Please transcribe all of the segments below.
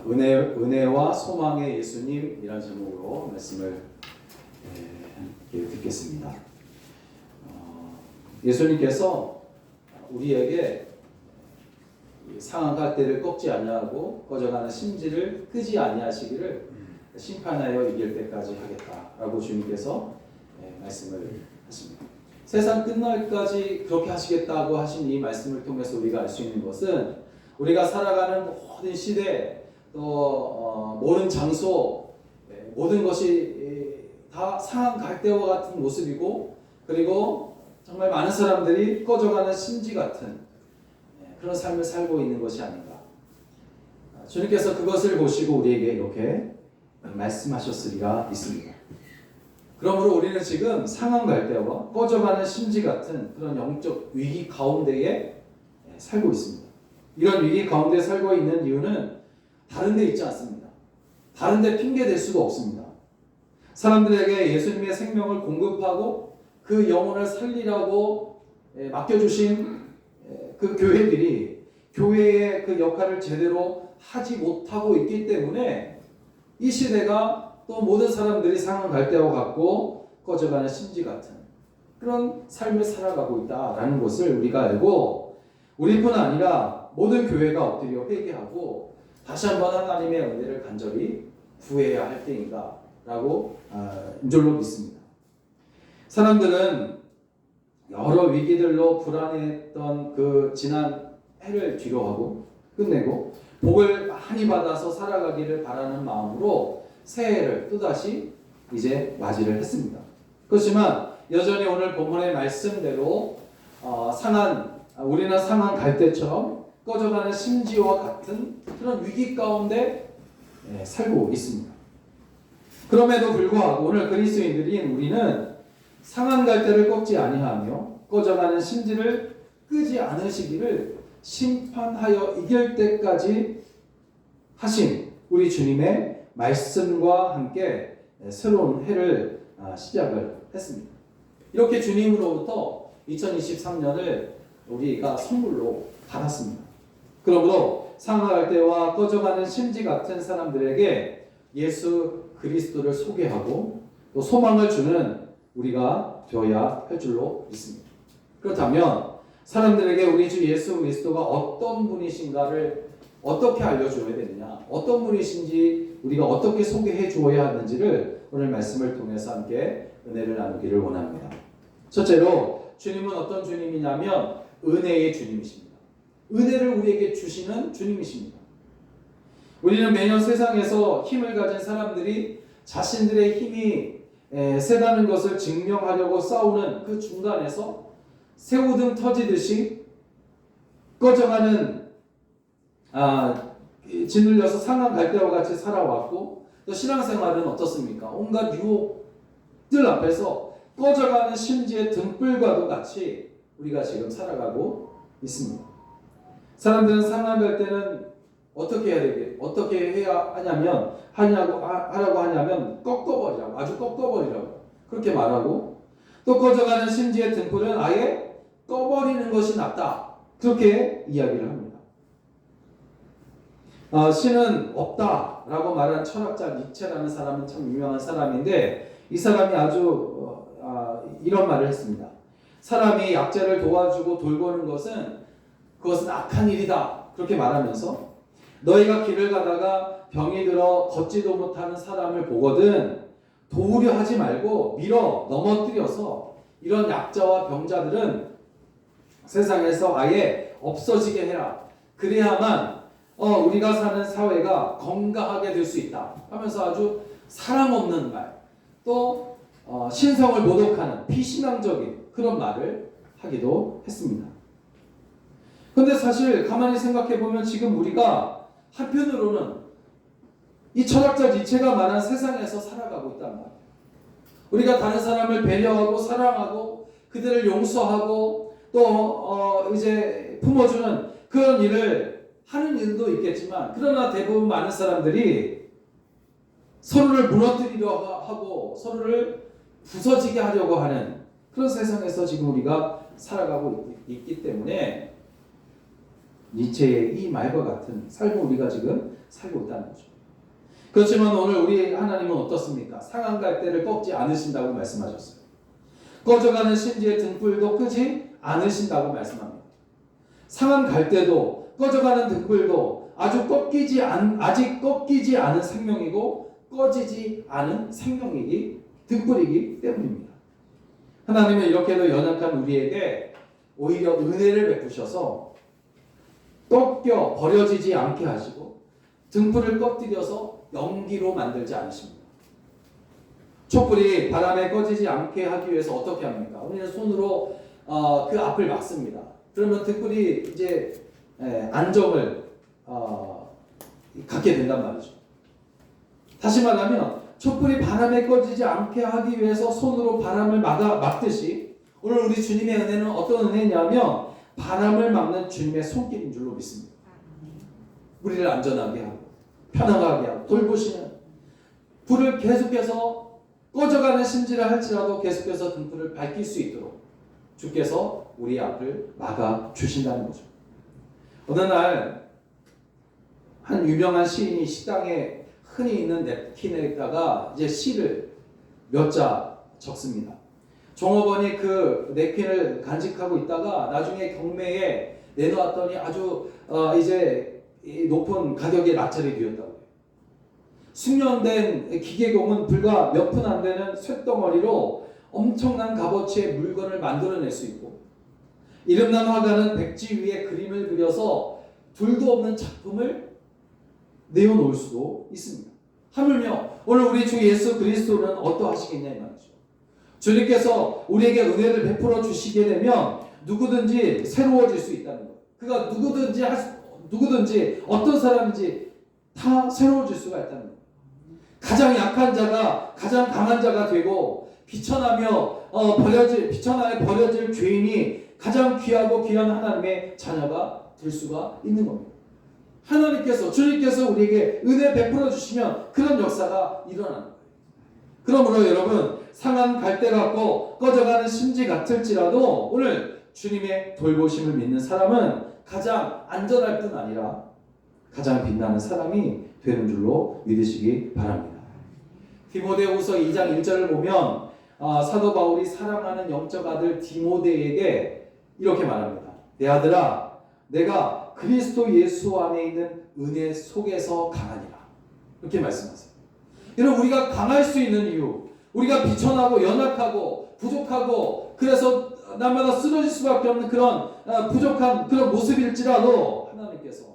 은혜와 소망의 예수님이라는 제목으로 말씀을 듣겠습니다. 예수님께서 우리에게 상한 갈대를 꺾지 아니하고 꺼져가는 심지를 끄지 아니하시기를 심판하여 이길 때까지 하겠다라고 주님께서 말씀을 하십니다. 세상 끝날까지 그렇게 하시겠다고 하신 이 말씀을 통해서 우리가 알 수 있는 것은 우리가 살아가는 모든 시대 또 모든 장소 모든 것이 다 상한 갈대와 같은 모습이고 그리고 정말 많은 사람들이 꺼져가는 심지 같은 그런 삶을 살고 있는 것이 아닌가. 주님께서 그것을 보시고 우리에게 이렇게 말씀하셨으리라 믿습니다. 그러므로 우리는 지금 상한 갈대와 꺼져가는 심지 같은 그런 영적 위기 가운데에 살고 있습니다. 이런 위기 가운데 살고 있는 이유는 다른 데 있지 않습니다. 다른 데 핑계 댈 수가 없습니다. 사람들에게 예수님의 생명을 공급하고 그 영혼을 살리라고 맡겨주신 그 교회들이 교회의 그 역할을 제대로 하지 못하고 있기 때문에 이 시대가 또 모든 사람들이 상한 갈대와 같고 꺼져가는 심지 같은 그런 삶을 살아가고 있다라는 것을 우리가 알고 우리뿐 아니라 모든 교회가 엎드려 회개하고 다시 한번 하나님의 은혜를 간절히 구해야 할 때인가라고 인절로 믿습니다. 사람들은 여러 위기들로 불안했던 그 지난 해를 뒤로하고 끝내고 복을 많이 받아서 살아가기를 바라는 마음으로 새해를 또다시 이제 맞이를 했습니다. 그렇지만 여전히 오늘 본문의 말씀대로 우리는 상한 갈대처럼 꺼져가는 심지와 같은 그런 위기 가운데 살고 있습니다. 그럼에도 불구하고 오늘 그리스도인들인 우리는 상한 갈대를 꺾지 아니하며 꺼져가는 심지를 끄지 않으시기를 심판하여 이길 때까지 하신 우리 주님의 말씀과 함께 새로운 해를 시작을 했습니다. 이렇게 주님으로부터 2023년을 우리가 선물로 받았습니다. 그러므로 상한 갈대와 꺼져가는 심지 같은 사람들에게 예수 그리스도를 소개하고 또 소망을 주는 우리가 되어야 할 줄로 믿습니다. 그렇다면 사람들에게 우리 주 예수 그리스도가 어떤 분이신가를 어떻게 알려줘야 되느냐, 어떤 분이신지 우리가 어떻게 소개해 주어야 하는지를 오늘 말씀을 통해서 함께 은혜를 나누기를 원합니다. 첫째로 주님은 어떤 주님이냐면 은혜의 주님이십니다. 은혜를 우리에게 주시는 주님이십니다. 우리는 매년 세상에서 힘을 가진 사람들이 자신들의 힘이 세다는 것을 증명하려고 싸우는 그 중간에서 새우등 터지듯이 꺼져가는 짓눌려서 상한 갈대와 같이 살아왔고 또 신앙생활은 어떻습니까? 온갖 유혹들 앞에서 꺼져가는 심지의 등불과도 같이 우리가 지금 살아가고 있습니다. 사람들은 상한 갈대는 어떻게 해야 하라고 하냐면 꺾어버리라고, 아주 꺾어버리라고 그렇게 말하고 또 꺼져가는 심지의 등불은 아예 꺼버리는 것이 낫다 그렇게 이야기를 합니다. 신은 없다라고 말한 철학자 니체라는 사람은 참 유명한 사람인데 이 사람이 아주 이런 말을 했습니다. 사람이 약자를 도와주고 돌보는 그것은 악한 일이다 그렇게 말하면서 너희가 길을 가다가 병이 들어 걷지도 못하는 사람을 보거든 도우려 하지 말고 밀어 넘어뜨려서 이런 약자와 병자들은 세상에서 아예 없어지게 해라. 그래야만 우리가 사는 사회가 건강하게 될 수 있다 하면서 아주 사랑 없는 말, 또 신성을 모독하는 비신앙적인 그런 말을 하기도 했습니다. 그런데 사실 가만히 생각해 보면 지금 우리가 한편으로는 이 철학자 니체가 말한 세상에서 살아가고 있단 말이에요. 우리가 다른 사람을 배려하고 사랑하고 그들을 용서하고 또 이제 품어주는 그런 일을 하는 일도 있겠지만 그러나 대부분 많은 사람들이 서로를 무너뜨리려 하고 서로를 부서지게 하려고 하는 그런 세상에서 지금 우리가 살아가고 있기 때문에 니체의 이 말과 같은 삶을 우리가 지금 살고 있다는 거죠. 그렇지만 오늘 우리 하나님은 어떻습니까? 상한 갈대를 꺾지 않으신다고 말씀하셨어요. 꺼져가는 심지의 등불도 끄지 않으신다고 말씀합니다. 상한 갈대도 꺼져가는 등불도 아직 꺾이지 않은 생명이고 꺼지지 않은 등불이기 때문입니다. 하나님은 이렇게도 연약한 우리에게 오히려 은혜를 베푸셔서 꺾여 버려지지 않게 하시고 등불을 꺼뜨려서 연기로 만들지 않으십니다. 촛불이 바람에 꺼지지 않게 하기 위해서 어떻게 합니까? 우리는 손으로 그 앞을 막습니다. 그러면 등불이 이제 안정을 갖게 된단 말이죠. 다시 말하면 촛불이 바람에 꺼지지 않게 하기 위해서 손으로 바람을 막듯이 오늘 우리 주님의 은혜는 어떤 은혜냐면 바람을 막는 주님의 손길인 줄로 믿습니다. 우리를 안전하게 하고 편안하게 하고 돌보시는 불을 계속해서 꺼져가는 심지를 할지라도 계속해서 등불을 밝힐 수 있도록 주께서 우리 앞을 막아 주신다는 거죠. 어느 날 한 유명한 시인이 식당에 흔히 있는 냅킨에다가 이제 시를 몇 자 적습니다. 종업원이 그 냅킨을 간직하고 있다가 나중에 경매에 내놓았더니 아주 이제 높은 가격에 낙찰이 되었다고. 숙련된 기계공은 불과 몇 푼 안 되는 쇳덩어리로 엄청난 값어치의 물건을 만들어낼 수 있고 이름난 화가는 백지 위에 그림을 그려서 둘도 없는 작품을 내어놓을 수도 있습니다. 하물며 오늘 우리 주 예수 그리스도는 어떠하시겠냐 이 말이죠. 주님께서 우리에게 은혜를 베풀어 주시게 되면 누구든지 새로워질 수 있다는 것. 그가 누구든지 어떤 사람인지 다 새로워질 수가 있다는 것. 가장 약한 자가 가장 강한 자가 되고 비천하에 버려질 죄인이 가장 귀하고 귀한 하나님의 자녀가 될 수가 있는 겁니다. 주님께서 우리에게 은혜 베풀어 주시면 그런 역사가 일어나는 거예요. 그러므로 여러분 상한 갈대 같고 꺼져가는 심지 같을지라도 오늘 주님의 돌보심을 믿는 사람은 가장 안전할 뿐 아니라 가장 빛나는 사람이 되는 줄로 믿으시기 바랍니다. 디모데후서 2장 1절을 보면 사도 바울이 사랑하는 영적 아들 디모데에게 이렇게 말합니다. 내 아들아, 내가 그리스도 예수 안에 있는 은혜 속에서 강하니라. 이렇게 말씀하세요. 여러분 우리가 강할 수 있는 이유, 우리가 비천하고 연약하고 부족하고 그래서 날마다 쓰러질 수밖에 없는 그런 부족한 그런 모습일지라도 하나님께서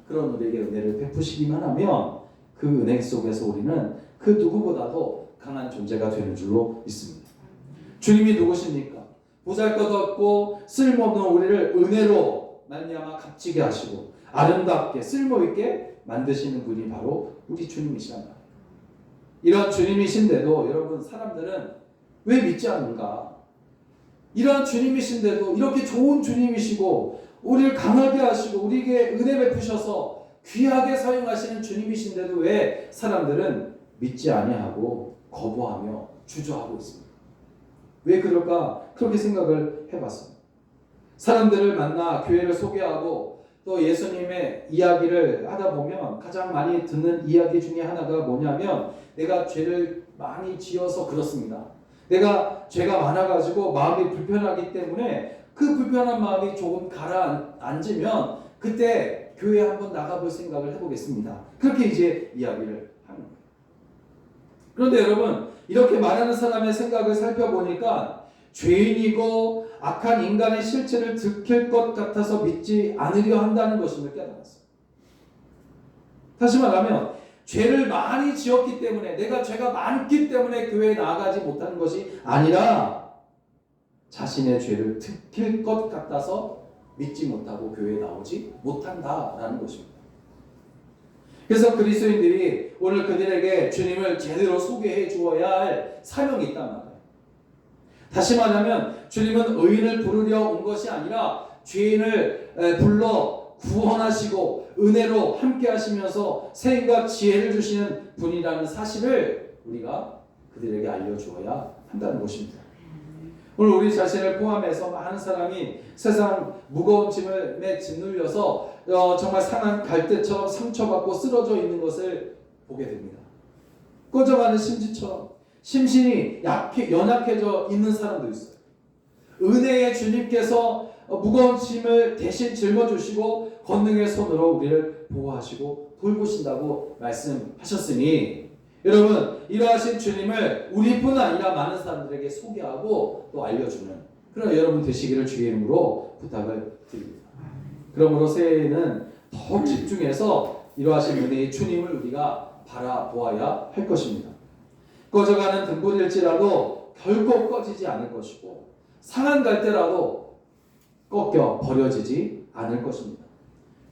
그런 우리에게 은혜를 베푸시기만 하면 그 은혜 속에서 우리는 그 누구보다도 강한 존재가 되는 줄로 믿습니다. 주님이 누구십니까? 보잘것없고 쓸모없는 우리를 은혜로 말미암아 값지게 하시고 아름답게 쓸모있게 만드시는 분이 바로 우리 주님이시란 말이에요. 이런 주님이신데도 여러분 사람들은 왜 믿지 않는가? 이런 주님이신데도 이렇게 좋은 주님이시고 우리를 강하게 하시고 우리에게 은혜 베푸셔서 귀하게 사용하시는 주님이신데도 왜 사람들은 믿지 아니하고 거부하며 주저하고 있습니다. 왜 그럴까? 그렇게 생각을 해봤습니다. 사람들을 만나 교회를 소개하고 또 예수님의 이야기를 하다 보면 가장 많이 듣는 이야기 중에 하나가 뭐냐면 내가 죄를 많이 지어서 그렇습니다. 내가 죄가 많아가지고 마음이 불편하기 때문에 그 불편한 마음이 조금 가라앉으면 그때 교회 한번 나가볼 생각을 해보겠습니다. 그렇게 이제 이야기를 하는 거예요. 그런데 여러분 이렇게 말하는 사람의 생각을 살펴보니까 죄인이고 악한 인간의 실체를 들킬 것 같아서 믿지 않으려 한다는 것임을 깨달았어요. 다시 말하면 죄를 많이 지었기 때문에 내가 죄가 많기 때문에 교회에 나아가지 못하는 것이 아니라 자신의 죄를 들킬 것 같아서 믿지 못하고 교회에 나오지 못한다라는 것입니다. 그래서 그리스도인들이 오늘 그들에게 주님을 제대로 소개해 주어야 할 사명이 있단 말이에요. 다시 말하면 주님은 의인을 부르려 온 것이 아니라 죄인을 불러 구원하시고 은혜로 함께 하시면서 생과 지혜를 주시는 분이라는 사실을 우리가 그들에게 알려주어야 한다는 것입니다. 오늘 우리 자신을 포함해서 많은 사람이 세상 무거운 짐에 짓눌려서 정말 상한 갈대처럼 상처받고 쓰러져 있는 것을 보게 됩니다. 꺼져가는 심지처럼 심신이 연약해져 있는 사람도 있어요. 은혜의 주님께서 무거운 짐을 대신 짊어주시고 권능의 손으로 우리를 보호하시고 돌보신다고 말씀하셨으니, 여러분, 이러하신 주님을 우리뿐 아니라 많은 사람들에게 소개하고 또 알려주는 그런 여러분 되시기를 주의 이름으로 부탁을 드립니다. 그러므로 새해에는 더욱 집중해서 이러하신 은혜의 주님을 우리가 바라보아야 할 것입니다. 꺼져가는 등불일지라도 결코 꺼지지 않을 것이고, 상한 갈대라도 꺾여 버려지지 않을 것입니다.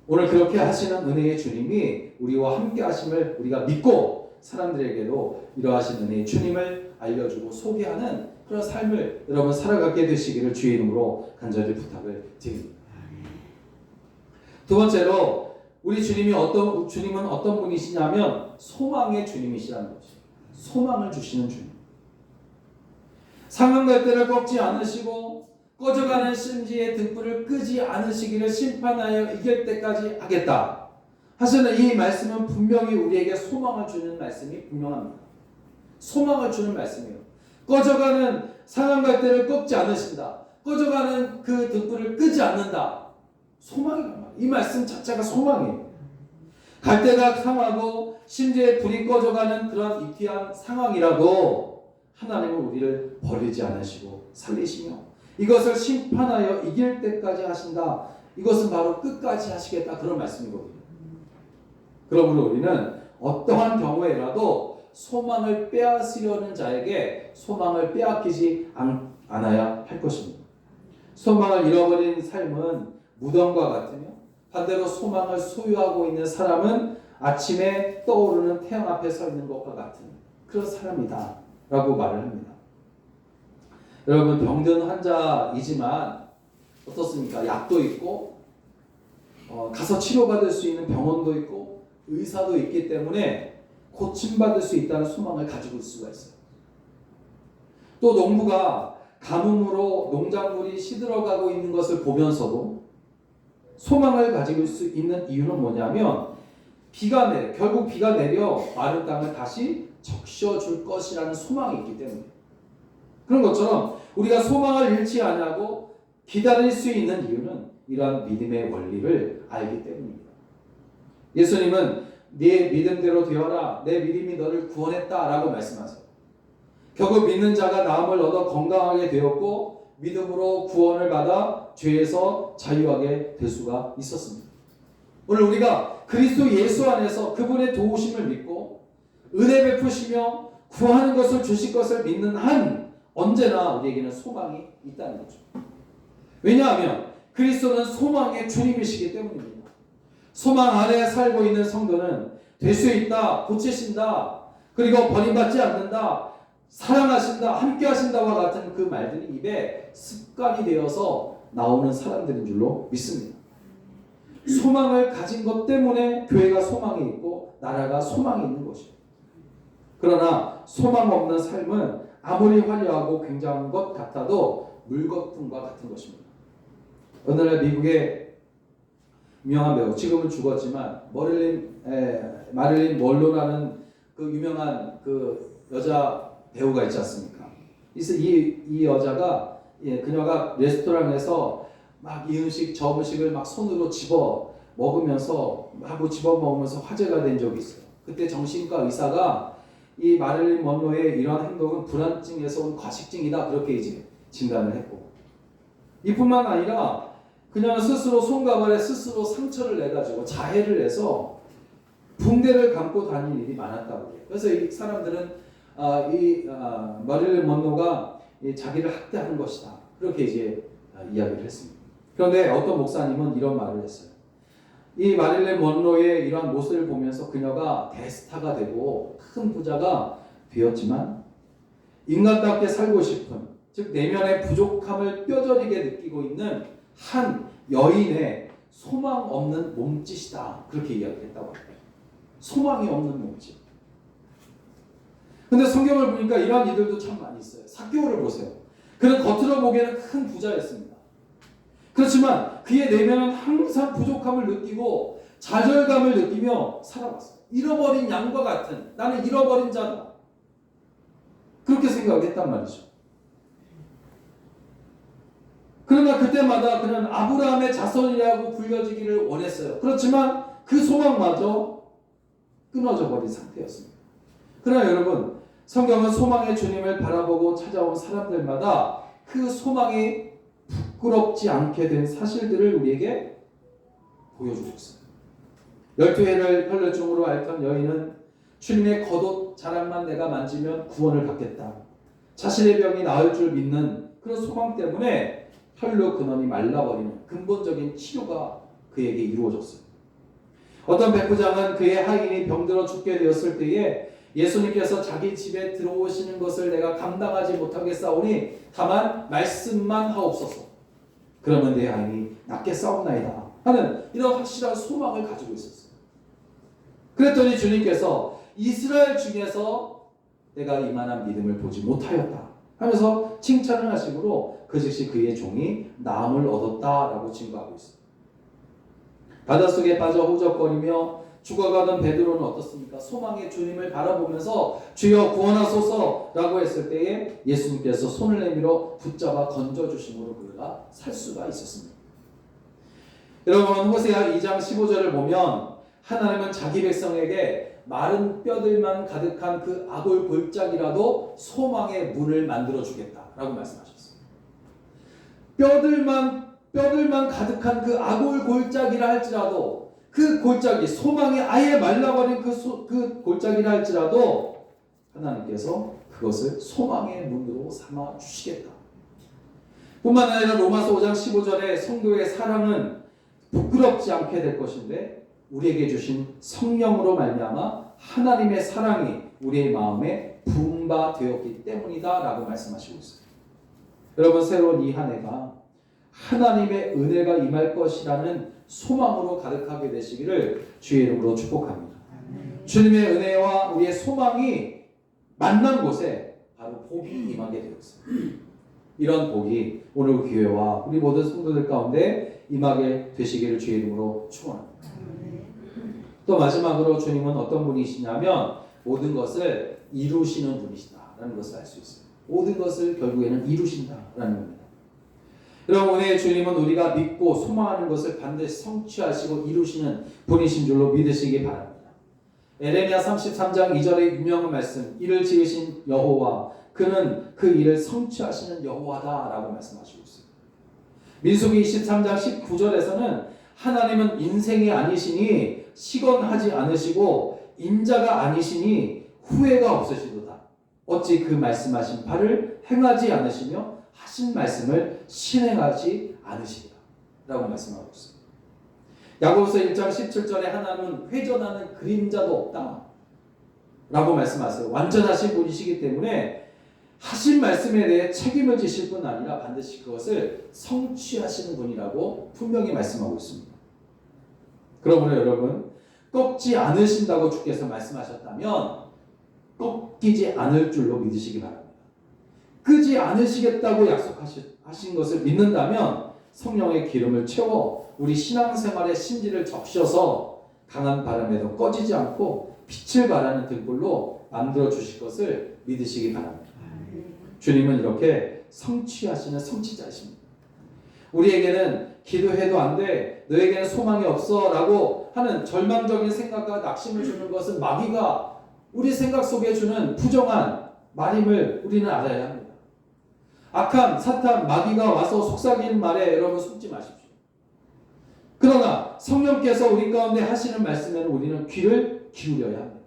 오늘 그렇게 하시는 은혜의 주님이 우리와 함께 하심을 우리가 믿고 사람들에게도 이러하신 은혜의 주님을 알려주고 소개하는 그런 삶을 여러분 살아가게 되시기를 주의 이름으로 간절히 부탁을 드립니다. 두 번째로 우리 주님은 어떤 분이시냐면 소망의 주님이시라는 것이죠. 소망을 주시는 주님. 상한 갈대를 꺾지 않으시고 꺼져가는 심지의 등불을 끄지 않으시기를 심판하여 이길 때까지 하겠다 하시는 이 말씀은 분명히 우리에게 소망을 주는 말씀이 분명합니다. 소망을 주는 말씀이에요. 꺼져가는 상한 갈대를 꺾지 않으신다. 꺼져가는 그 등불을 끄지 않는다. 소망이란 말이에요. 이 말씀 자체가 소망이에요. 갈대가 상하고 심지에 불이 꺼져가는 그런 이티한 상황이라도 하나님은 우리를 버리지 않으시고 살리시며 이것을 심판하여 이길 때까지 하신다. 이것은 바로 끝까지 하시겠다. 그런 말씀이거든요. 그러므로 우리는 어떠한 경우에라도 소망을 빼앗으려는 자에게 소망을 빼앗기지 않아야 할 것입니다. 소망을 잃어버린 삶은 무덤과 같으며 반대로 소망을 소유하고 있는 사람은 아침에 떠오르는 태양 앞에 서 있는 것과 같은 그런 사람이다 라고 말을 합니다. 여러분, 병든 환자이지만 어떻습니까? 약도 있고 가서 치료받을 수 있는 병원도 있고 의사도 있기 때문에 고침받을 수 있다는 소망을 가지고 있을 수가 있어요. 또 농부가 가뭄으로 농작물이 시들어가고 있는 것을 보면서도 소망을 가지고 수 있는 이유는 뭐냐면 결국 비가 내려 마른 땅을 다시 적셔줄 것이라는 소망이 있기 때문에, 그런 것처럼 우리가 소망을 잃지 않고 기다릴 수 있는 이유는 이러한 믿음의 원리를 알기 때문입니다. 예수님은 네 믿음대로 되어라, 내 믿음이 너를 구원했다 라고 말씀하세요. 결국 믿는 자가 나음을 얻어 건강하게 되었고 믿음으로 구원을 받아 죄에서 자유하게 될 수가 있었습니다. 오늘 우리가 그리스도 예수 안에서 그분의 도우심을 믿고 은혜 베푸시며 구하는 것을 주실 것을 믿는 한 언제나 우리에게는 소망이 있다는 거죠. 왜냐하면 그리스도는 소망의 주님이시기 때문입니다. 소망 안에 살고 있는 성도는 될 수 있다, 고치신다, 그리고 버림받지 않는다, 사랑하신다, 함께 하신다와 같은 그 말들이 입에 습관이 되어서 나오는 사람들인 줄로 믿습니다. 소망을 가진 것 때문에 교회가 소망이 있고 나라가 소망이 있는 것이에요. 그러나 소망 없는 삶은 아무리 화려하고 굉장한 것 같아도 물거품과 같은 것입니다. 어느 날 미국의 유명한 배우, 지금은 죽었지만 마릴린 먼로라는 그 유명한 그 여자 배우가 있지 않습니까? 이 여자가 그녀가 레스토랑에서 막 이 음식 저 음식을 막 손으로 집어 먹으면서 화제가 된 적이 있어요. 그때 정신과 의사가 이 마릴린 먼로의 이러한 행동은 불안증에서 온 과식증이다 그렇게 이제 진단을 했고, 이뿐만 아니라 그녀는 스스로 손가발에 스스로 상처를 내가지고 자해를 해서 붕대를 감고 다니는 일이 많았다고 해요. 그래서 이 사람들은 마릴린 먼로가 자기를 학대하는 것이다 그렇게 이제 이야기를 했습니다. 그런데 어떤 목사님은 이런 말을 했어요. 이 마릴린 먼로의 이러한 모습을 보면서 그녀가 대스타가 되고 큰 부자가 되었지만 인간답게 살고 싶은, 즉 내면의 부족함을 뼈저리게 느끼고 있는 한 여인의 소망 없는 몸짓이다 그렇게 이야기했다고 합니다. 소망이 없는 몸짓. 근데 성경을 보니까 이러한 이들도 참 많이 있어요. 삭개오를 보세요. 그는 겉으로 보기에는 큰 부자였습니다. 그렇지만 그의 내면은 항상 부족함을 느끼고 좌절감을 느끼며 살아왔어요. 잃어버린 양과 같은, 나는 잃어버린 자다, 그렇게 생각했단 말이죠. 그러나 그때마다 그는 아브라함의 자손이라고 불려지기를 원했어요. 그렇지만 그 소망마저 끊어져 버린 상태였습니다. 그러나 여러분, 성경은 소망의 주님을 바라보고 찾아온 사람들마다 그 소망이 부끄럽지 않게 된 사실들을 우리에게 보여주셨어요. 12해를 혈루증으로 앓던 여인은 주님의 겉옷 자락만 내가 만지면 구원을 받겠다, 자신의 병이 나을 줄 믿는 그런 소망 때문에 혈루 근원이 말라버리는 근본적인 치료가 그에게 이루어졌어요. 어떤 백부장은 그의 하인이 병들어 죽게 되었을 때에 예수님께서 자기 집에 들어오시는 것을 내가 감당하지 못하겠사오니 다만 말씀만 하옵소서, 그러면 내 하인이 낫게 싸움나이다 하는 이런 확실한 소망을 가지고 있었어요. 그랬더니 주님께서 이스라엘 중에서 내가 이만한 믿음을 보지 못하였다 하면서 칭찬을 하심으로 그 즉시 그의 종이 나음을 얻었다라고 증거하고 있습니다. 바닷속에 빠져 호적거리며 죽어가던 베드로는 어떻습니까? 소망의 주님을 바라보면서 주여 구원하소서라고 했을 때에 예수님께서 손을 내밀어 붙잡아 건져주심으로 그가 살 수가 있었습니다. 여러분, 호세아 2장 15절을 보면 하나님은 자기 백성에게 마른 뼈들만 가득한 그 아골 골짜기라도 소망의 문을 만들어 주겠다라고 말씀하셨어요. 뼈들만 가득한 그 아골 골짜기라 할지라도, 그 골짜기, 소망이 아예 말라버린 그 골짜기라 할지라도 하나님께서 그것을 소망의 문으로 삼아 주시겠다. 뿐만 아니라 로마서 5장 15절에 성도의 사랑은 부끄럽지 않게 될 것인데 우리에게 주신 성령으로 말미암아 하나님의 사랑이 우리의 마음에 부은 바 되었기 때문이다 라고 말씀하시고 있어요. 여러분, 새로운 이 한 해가 하나님의 은혜가 임할 것이라는 소망으로 가득하게 되시기를 주의 이름으로 축복합니다. 주님의 은혜와 우리의 소망이 만난 곳에 바로 복이 임하게 되었어요. 이런 복이 오늘 교회와 우리 모든 성도들 가운데 임하게 되시기를 주의 이름으로 축원합니다. 또 마지막으로 주님은 어떤 분이시냐면 모든 것을 이루시는 분이시다라는 것을 알 수 있어요. 모든 것을 결국에는 이루신다라는 겁니다. 여러분, 오늘 주님은 우리가 믿고 소망하는 것을 반드시 성취하시고 이루시는 분이신 줄로 믿으시기 바랍니다. 에레미야 33장 2절의 유명한 말씀, 이를 지으신 여호와 그는 그 일을 성취하시는 여호와다라고 말씀하시고 있어요. 민수기 23장 19절에서는 하나님은 인생이 아니시니 시건하지 않으시고 인자가 아니시니 후회가 없으시도다. 어찌 그 말씀하신 바를 행하지 않으시며 하신 말씀을 실행하지 않으시리라 라고 말씀하고 있습니다. 야고보서 1장 17절에 하나님은 회전하는 그림자도 없다 라고 말씀하세요. 완전하신 분이시기 때문에 하신 말씀에 대해 책임을 지실 뿐 아니라 반드시 그것을 성취하시는 분이라고 분명히 말씀하고 있습니다. 그러므로 여러분, 꺾지 않으신다고 주께서 말씀하셨다면 꺾이지 않을 줄로 믿으시기 바랍니다. 끄지 않으시겠다고 약속하신 것을 믿는다면 성령의 기름을 채워 우리 신앙생활의 심지를 적셔서 강한 바람에도 꺼지지 않고 빛을 발하는 등불로 만들어 주실 것을 믿으시기 바랍니다. 주님은 이렇게 성취하시는 성취자이십니다. 우리에게는 기도해도 안 돼, 너에게는 소망이 없어 라고 하는 절망적인 생각과 낙심을 주는 것은 마귀가 우리 생각 속에 주는 부정한 말임을 우리는 알아야 합니다. 악한 사탄 마귀가 와서 속삭이는 말에 여러분 속지 마십시오. 그러나 성령께서 우리 가운데 하시는 말씀에는 우리는 귀를 기울여야 합니다.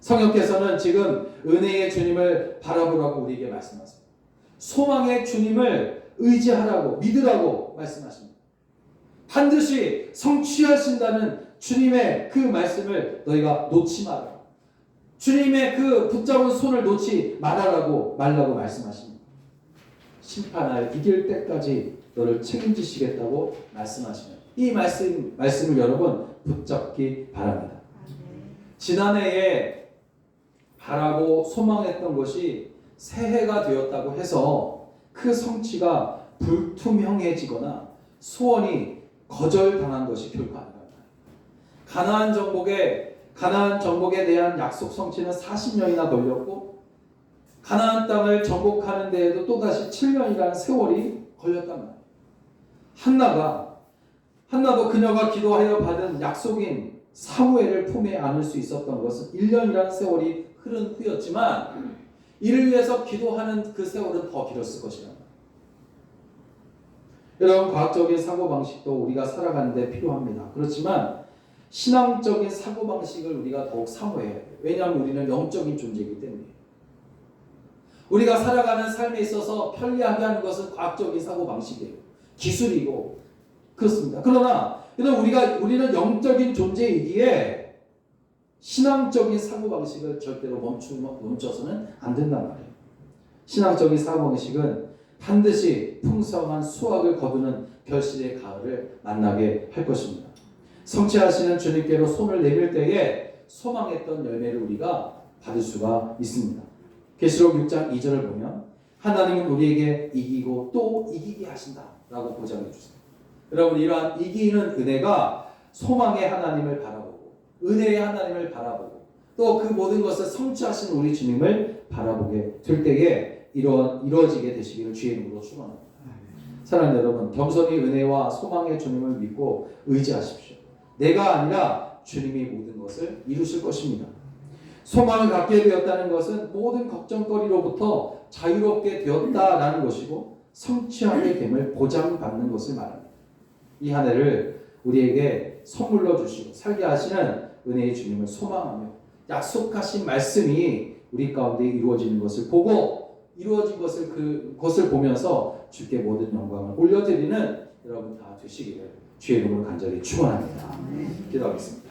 성령께서는 지금 은혜의 주님을 바라보라고 우리에게 말씀하십니다. 소망의 주님을 의지하라고 믿으라고 말씀하십니다. 반드시 성취하신다는 주님의 그 말씀을 너희가 놓지 마라. 주님의 그 붙잡은 손을 놓지 말라고 말씀하십니다. 심판하여 이길 때까지 너를 책임지시겠다고 말씀하시면 이 말씀을 여러분 붙잡기 바랍니다. 지난해에 바라고 소망했던 것이 새해가 되었다고 해서 그 성취가 불투명해지거나 소원이 거절당한 것이 결코 아니라 가나안 정복에 대한 약속 성취는 40년이나 걸렸고 가나안 땅을 정복하는 데에도 또다시 7년이라는 세월이 걸렸단 말이에요. 한나도 그녀가 기도하여 받은 약속인 사무엘을 품에 안을 수 있었던 것은 1년이라는 세월이 흐른 후였지만 이를 위해서 기도하는 그 세월은 더 길었을 것이다. 여러분, 과학적인 사고방식도 우리가 살아가는 데 필요합니다. 그렇지만 신앙적인 사고방식을 우리가 더욱 사모해야 돼요. 왜냐하면 우리는 영적인 존재이기 때문에. 우리가 살아가는 삶에 있어서 편리하게 하는 것은 과학적인 사고방식이에요. 기술이고 그렇습니다. 그러나 우리는 영적인 존재이기에 신앙적인 사고방식을 절대로 멈춰서는 안 된단 말이에요. 신앙적인 사고방식은 반드시 풍성한 수확을 거두는 결실의 가을을 만나게 할 것입니다. 성취하시는 주님께로 손을 내밀 때에 소망했던 열매를 우리가 받을 수가 있습니다. 계시록 6장 2절을 보면 하나님은 우리에게 이기고 또 이기게 하신다라고 보장해 주세요. 여러분, 이러한 이기는 은혜가 소망의 하나님을 바라보고 은혜의 하나님을 바라보고 또 그 모든 것을 성취하신 우리 주님을 바라보게 될 때에 이루어지게 되시기를 주의 이름으로 축원합니다. 사랑하는 여러분, 겸손히 은혜와 소망의 주님을 믿고 의지하십시오. 내가 아니라 주님이 모든 것을 이루실 것입니다. 소망을 갖게 되었다는 것은 모든 걱정거리로부터 자유롭게 되었다라는 것이고 성취하게 됨을 보장받는 것을 말합니다. 이 한 해를 우리에게 선물로 주시고 살게 하시는 은혜의 주님을 소망하며 약속하신 말씀이 우리 가운데 이루어지는 것을 보고 이루어진 그것을 보면서 주께 모든 영광을 올려드리는 여러분 다 되시기를 주의 이름으로 간절히 축원합니다. 기도하겠습니다.